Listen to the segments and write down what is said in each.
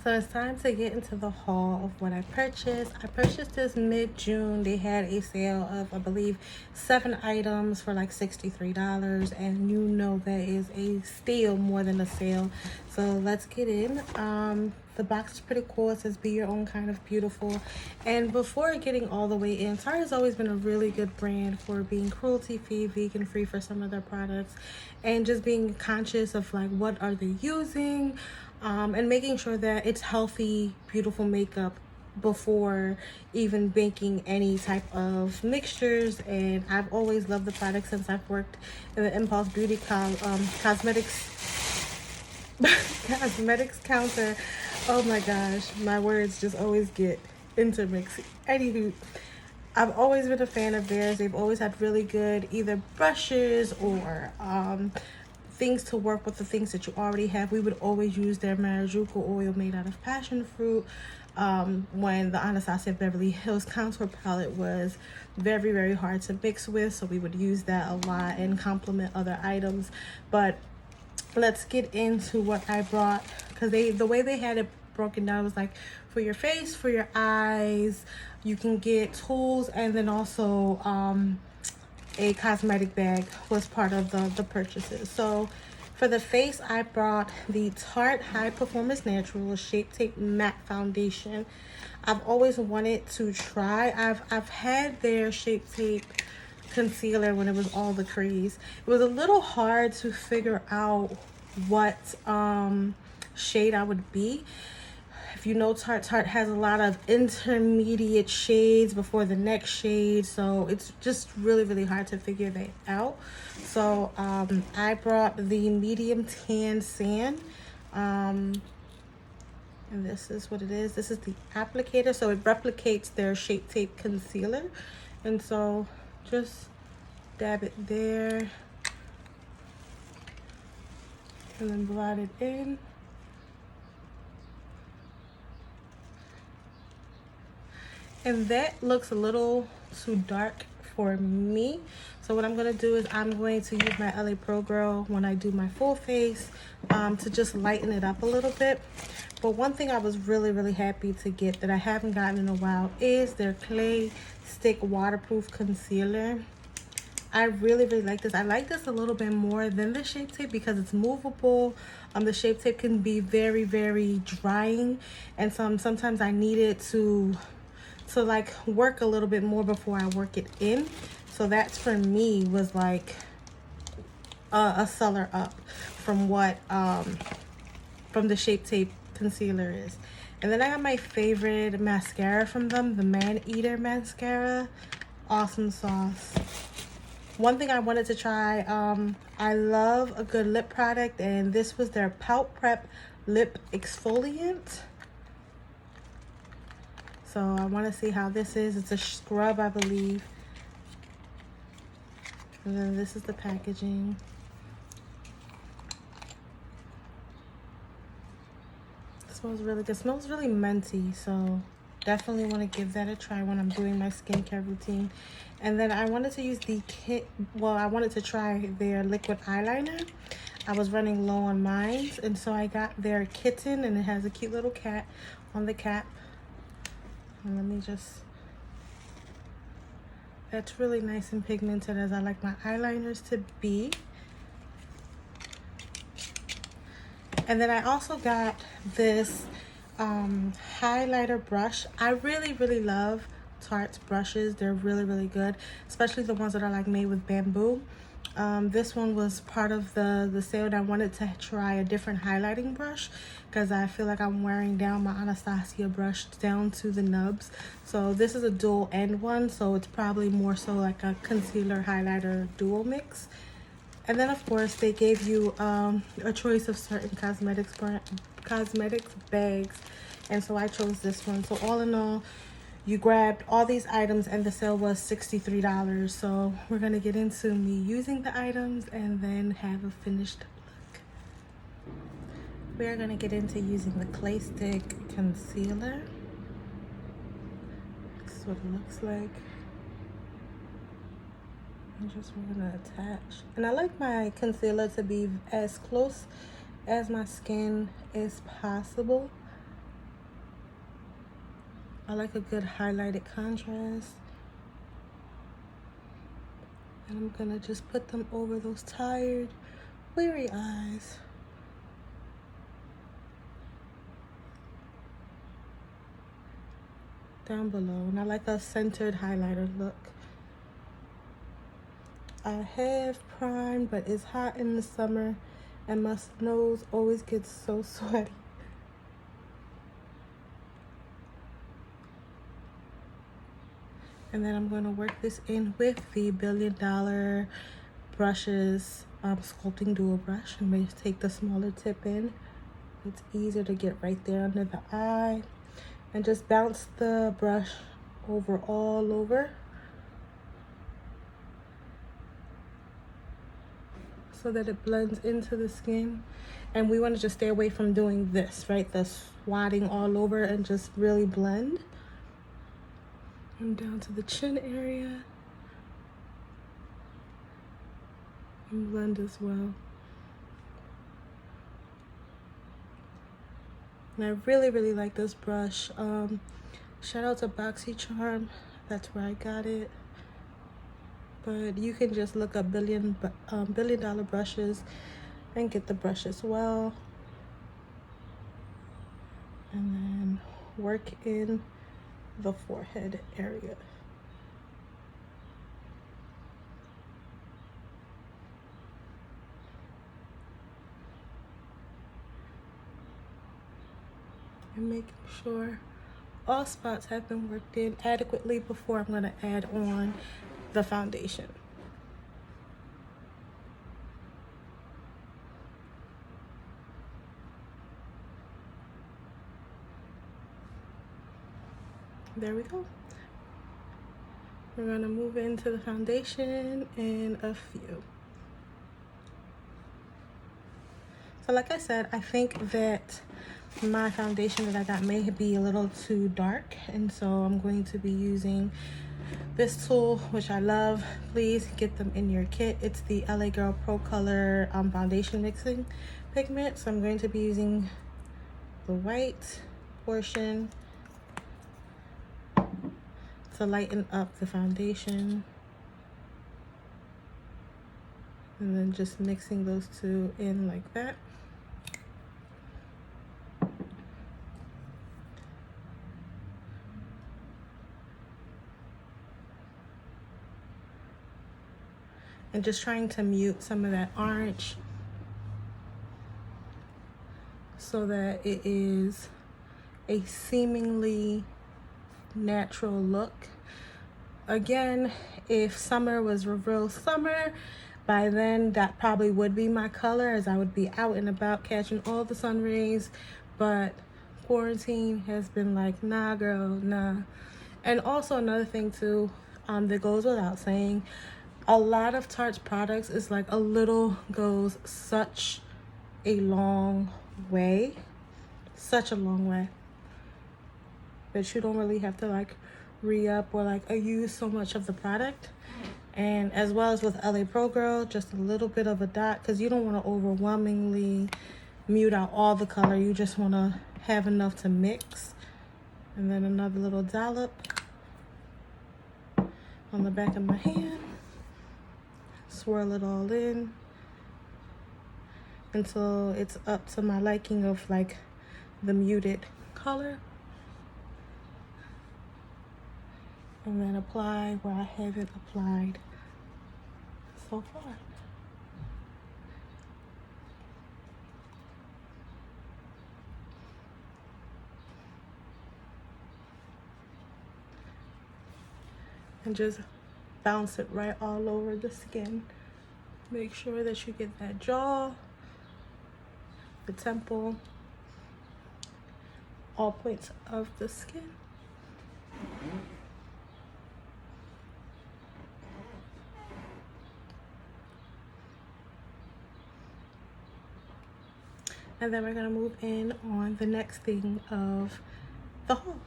So it's time to get into the haul of what I purchased. I purchased this mid-June. They had a sale of, I believe, 7 items for like $63. And you know that is a steal more than a sale. So let's get in. The box is pretty cool. It says be your own kind of beautiful. And before getting all the way in, Tarte has always been a really good brand for being cruelty-free, vegan-free for some of their products. And just being conscious of like what are they using. And making sure that it's healthy, beautiful makeup before even making any type of mixtures. And I've always loved the product since I've worked in the Impulse Beauty cosmetics cosmetics counter. Oh my gosh, my words just always get intermixed. Anywho, I've always been a fan of theirs. They've always had really good either brushes or things to work with the things that you already have. We would always use their Marajuku oil made out of passion fruit when the Anastasia Beverly Hills contour palette was very, very hard to mix with. So we would use that a lot and complement other items. But let's get into what I brought, because the way they had it broken down was like for your face, for your eyes, you can get tools, and then also a cosmetic bag was part of the purchases. So for the face, I brought the Tarte High Performance Natural Shape Tape Matte Foundation. I've always wanted to try. I've had their Shape Tape concealer when it was all the craze. It was a little hard to figure out what shade I would be. If you know, Tarte has a lot of intermediate shades before the next shade, so it's just really, really hard to figure that out. So I brought the medium tan sand, and this is what it is. This is the applicator, so it replicates their Shape Tape concealer, and so just dab it there and then blot it in. And that looks a little too dark for me. So what I'm going to do is I'm going to use my LA Pro Girl when I do my full face to just lighten it up a little bit. But one thing I was really, really happy to get that I haven't gotten in a while is their Clay Stick Waterproof Concealer. I really, really like this. I like this a little bit more than the Shape Tape because it's movable. The Shape Tape can be very, very drying. And sometimes I need it to like work a little bit more before I work it in. So that's for me was like a seller up from what from the Shape Tape concealer is. And then I got my favorite mascara from them, the Man Eater mascara. Awesome sauce. One thing I wanted to try, I love a good lip product, and this was their Pout Prep lip exfoliant. So I want to see how this is. It's a scrub, I believe. And then this is the packaging. It smells really good. It smells really minty, so definitely want to give that a try when I'm doing my skincare routine. And then I wanted to use I wanted to try their liquid eyeliner. I was running low on mine, and so I got their Kitten, and it has a cute little cat on the cap. And let me just, that's really nice and pigmented as I like my eyeliners to be. And then I also got this highlighter brush. I really, really love Tarte's brushes. They're really, really good, especially the ones that are like made with bamboo. This one was part of the sale, and I wanted to try a different highlighting brush because I feel like I'm wearing down my Anastasia brush down to the nubs. So this is a dual end one, so it's probably more so like a concealer highlighter dual mix. And then of course they gave you a choice of certain cosmetics bags, and so I chose this one. So all in all, you grabbed all these items and the sale was $63. So we're gonna get into me using the items and then have a finished look. We are gonna get into using the Clay Stick concealer. This is what it looks like. And just we're gonna attach. And I like my concealer to be as close as my skin as possible. I like a good highlighted contrast. And I'm gonna just put them over those tired, weary eyes. Down below. And I like a centered highlighter look. I have prime, but it's hot in the summer and my nose always gets so sweaty. And then I'm going to work this in with the $1 Billion brushes, sculpting dual brush. I'm going to take the smaller tip in. It's easier to get right there under the eye. And just bounce the brush all over. So that it blends into the skin. And we want to just stay away from doing this, right? The swatting all over, and just really blend. And down to the chin area. And blend as well. And I really like this brush. Shout out to BoxyCharm. That's where I got it. But you can just look up $1 Billion brushes and get the brush as well. And then work in the forehead area. And making sure all spots have been worked in adequately before I'm going to add on the foundation. There we go. We're going to move into the foundation in a few. So like I said, I think that my foundation that I got may be a little too dark, and so I'm going to be using this tool, which I love. Please get them in your kit. It's the LA Girl Pro Color foundation mixing pigment. So I'm going to be using the white portion to lighten up the foundation, and then just mixing those two in like that. And just trying to mute some of that orange so that it is a seemingly natural look. Again, if summer was real summer, by then that probably would be my color, as I would be out and about catching all the sun rays. But quarantine has been like, nah girl, nah. And also another thing too, that goes without saying, a lot of Tarte's products is like a little goes such a long way, such a long way, that you don't really have to like re-up or like use so much of the product. And as well as with LA Pro Girl, just a little bit of a dot, because you don't want to overwhelmingly mute out all the color. You just want to have enough to mix. And then another little dollop on the back of my hand. Swirl it all in until it's up to my liking of like the muted color. And then apply where I haven't applied so far. And just bounce it right all over the skin. Make sure that you get that jaw, the temple, all points of the skin. And then we're gonna move in on the next thing of the haul.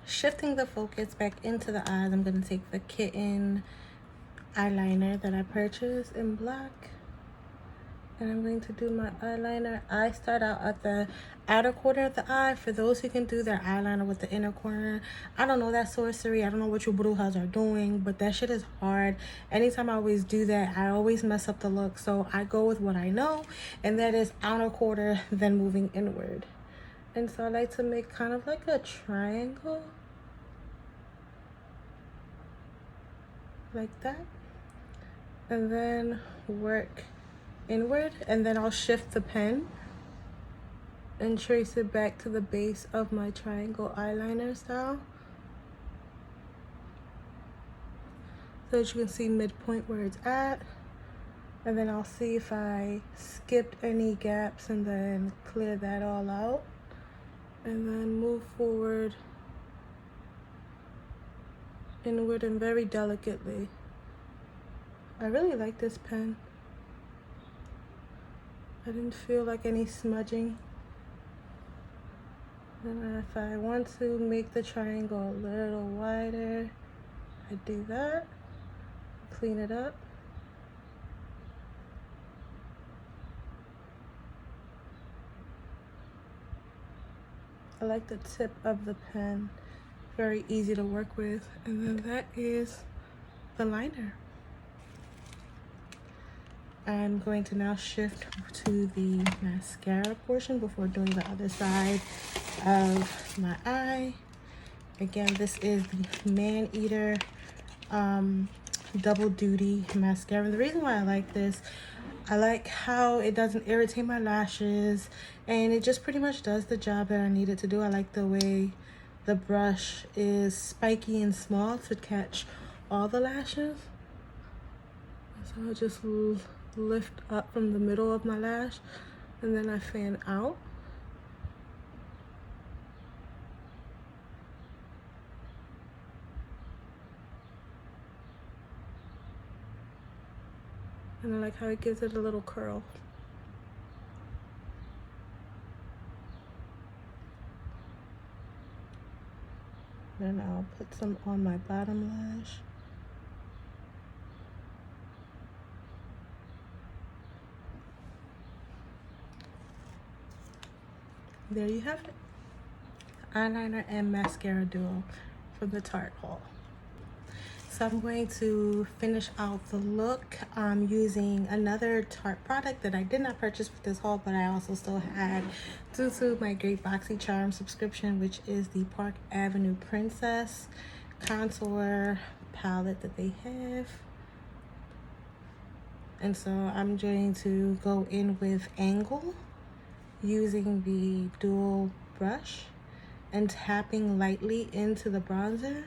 Shifting the focus back into the eyes, I'm gonna take the Kitten eyeliner that I purchased in black, And I'm going to do my eyeliner. I start out at the outer corner of the eye. For those who can do their eyeliner with the inner corner, I don't know that sorcery. I don't know what you brujas are doing, but that shit is hard. Anytime I always do that, I always mess up the look. So I go with what I know, and that is outer quarter, then moving inward. And so I like to make kind of like a triangle, like that, and then work inward, and then I'll shift the pen and trace it back to the base of my triangle eyeliner style, so that you can see midpoint where it's at. And then I'll see if I skipped any gaps and then clear that all out, and then move forward inward and very delicately. I really like this pen. I didn't feel like any smudging. And if I want to make the triangle a little wider, I do that, clean it up. I like the tip of the pen, very easy to work with. And then that is the liner. I'm going to now shift to the mascara portion before doing the other side of my eye. Again, this is the Man Eater Double Duty mascara. The reason why I like this, I like how it doesn't irritate my lashes, and it just pretty much does the job that I need it to do. I like the way the brush is spiky and small to catch all the lashes. So I just lift up from the middle of my lash, and then I fan out. And I like how it gives it a little curl. Then I'll put some on my bottom lash. There you have it. Eyeliner and mascara duo from the Tarte haul. So I'm going to finish out the look using another Tarte product that I did not purchase with this haul, but I also still had due to my great BoxyCharm subscription, which is the Park Avenue Princess contour palette that they have. And so I'm going to go in with Angle using the dual brush and tapping lightly into the bronzer.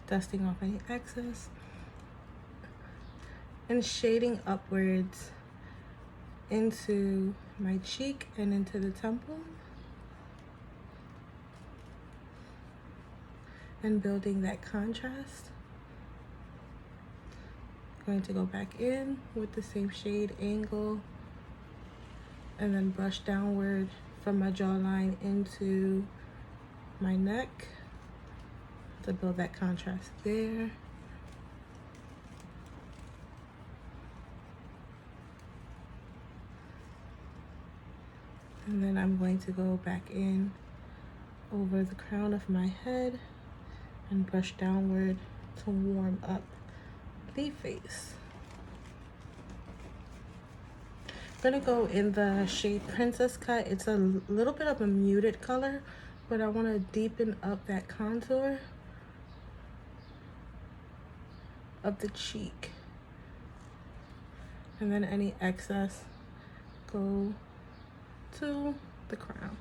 Dusting off any excess and shading upwards into my cheek and into the temple, and building that contrast. Going to go back in with the same shade, Angle, and then brush downward from my jawline into my neck to build that contrast there. And then I'm going to go back in over the crown of my head and brush downward to warm up the face. I'm gonna go in the shade Princess Cut. It's a little bit of a muted color, but I want to deepen up that contour of the cheek, and then any excess go to the crown.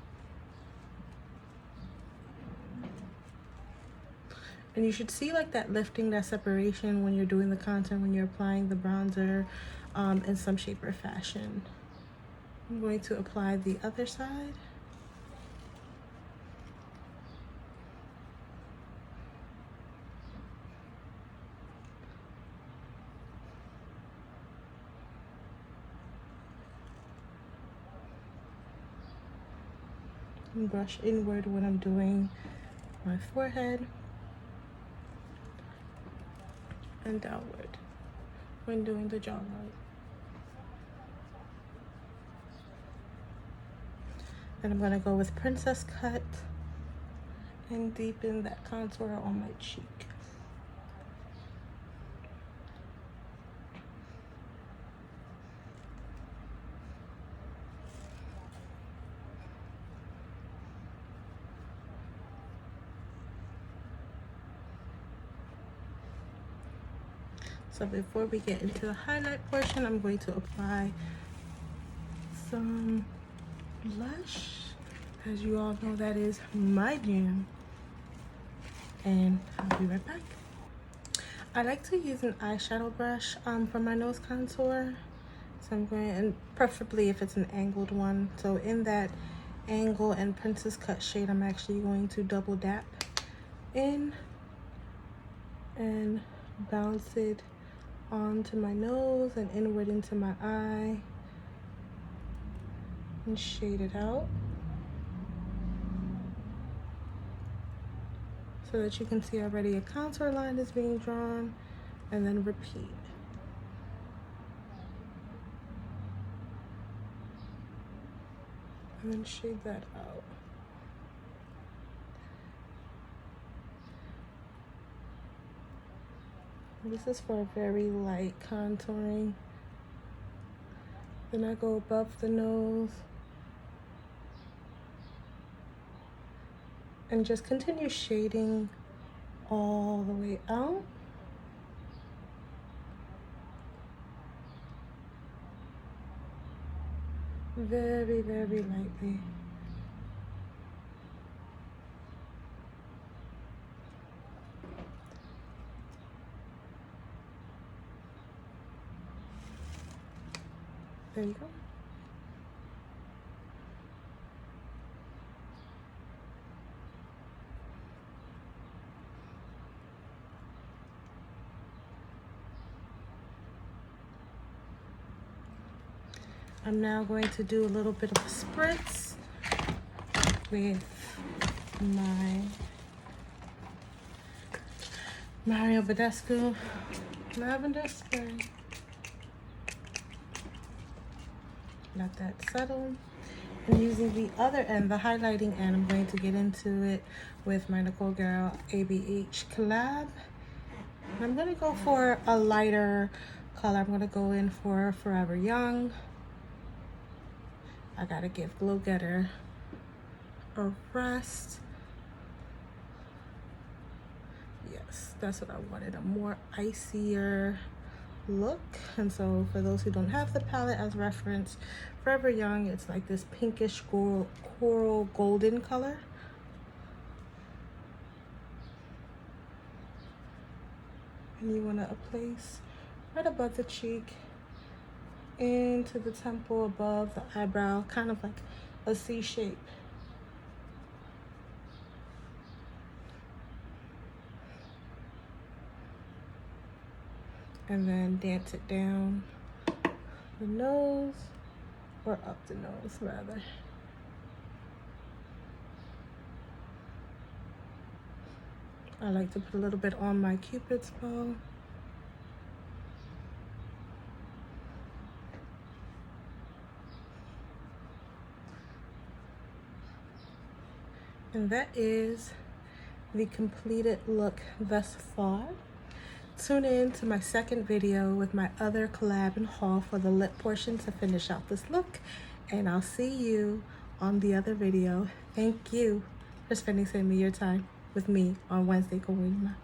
And you should see like that lifting, that separation when you're doing the contour, when you're applying the bronzer in some shape or fashion. I'm going to apply the other side. And brush inward when I'm doing my forehead. and downward when doing the jawline. Then I'm gonna go with Princess Cut and deepen that contour on my cheek. So before we get into the highlight portion, I'm going to apply some blush. As you all know, that is my jam. And I'll be right back. I like to use an eyeshadow brush for my nose contour. So I'm going, and preferably if it's an angled one. So in that angle and Princess Cut shade, I'm actually going to double dap in and bounce it onto my nose and inward into my eye and shade it out so that you can see already a contour line is being drawn, and then repeat. And then shade that out. This is for a very light contouring. Then I go above the nose and just continue shading all the way out. Very, very lightly. There you go. I'm now going to do a little bit of a spritz with my Mario Badescu lavender spray. Let that settle. And using the other end, the highlighting end, I'm going to get into it with my Nicole Girl ABH collab. And I'm going to go for a lighter color. I'm going to go in for Forever Young. I got to give Glow Getter a rest. Yes, that's what I wanted, a more icier look. And so for those who don't have the palette as reference, Forever Young, it's like this pinkish coral golden color. And you want to place right above the cheek, into the temple, above the eyebrow, kind of like a C shape. And then dance it down the nose, or up the nose rather. I like to put a little bit on my Cupid's bow. And that is the completed look thus far. Tune in to my second video with my other collab and haul for the lip portion to finish out this look. And I'll see you on the other video. Thank you for spending some of your time with me on Wednesday Kawina.